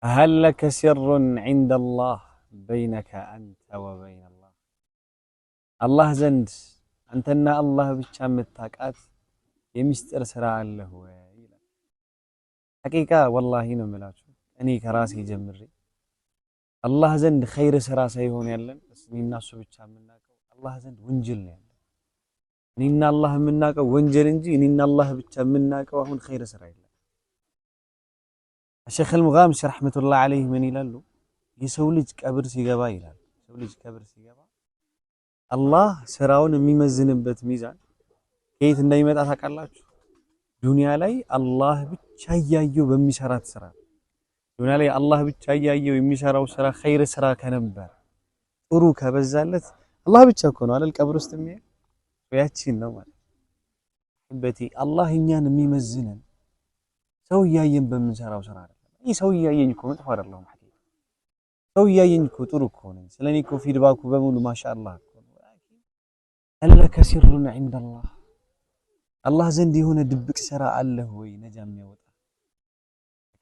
هل لك سر عند الله بينك أنت وبين الله الله زند أنتنا الله بتشامت تاكات يمستر سرع له حقيقة والله هنا ملاችሁ እኔ ከራሴ ጀምሬ አላህ ዘንድ ኸይር ስራ ሳይሆን ያለን እኔና እሱ ብቻ የምናውቀው አላህ ዘንድ ወንጀል ነው ያለን እኔና አላህ የምናውቀው ወንጀል እንጂ እኔና አላህ ብቻ የምናውቀው አሁን ኸይር ስራ የለም الشيخ المغامس رحمة الله عليه من يلالو يسولج كبر سيجابا يلال يسولج كبر سيجابا الله سراون ميمزنبت ميزان كيف النايمات أتاك الله دنيا لي الله بتشيّيو بمشارات سرا دنيا لي الله بتشيّيو بمشارة وسرا خير سرا كنبر أروك بزالت الله بتشكونه على الكبر استميع وياتشين نوال حبتي الله إنيان ميمزنن سويا ينبم مسارة وسرا سويا ينكو متفار الله حقيقة سويا ينكو تركونه سلانيكو في رباكو بمولو ما شاء الله هل لك سر عند الله الله زندي هنا دبك سرا الله وي نجام يوطا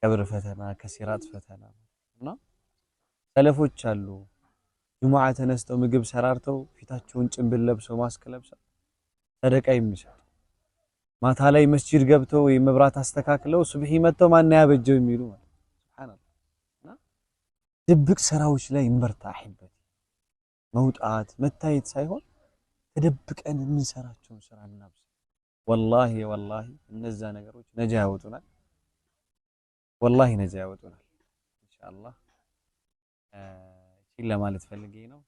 كبر فتنا كسيرات فتنا نا سلفوች አሉ ጁማዓ ተነስተው ምግብ ሰራርተው ፊታቸውን ጭንብል ለብሰው ማስክ ለብሰው ሰደቃ የሚሰጡ ማታ ላይ መስጂድ ገብተው ወይ መብራት አስተካክለው ሱብሂ መተው ማን ያበጀው የሚሉ ሱብሃንአላህ እና ድብቅ ስራዎች ላይ እንበርታ አህበት መውጣት መታየት ሳይሆን ተደብቀን እንሰራቸው ስራ እናብዝ والله والله እነዛ ነገሮች ነጃ ያወጡናል والله ነጃ ያወጡናል ኢንሻአላህ እቺ ለማለት ፈልጌ ነው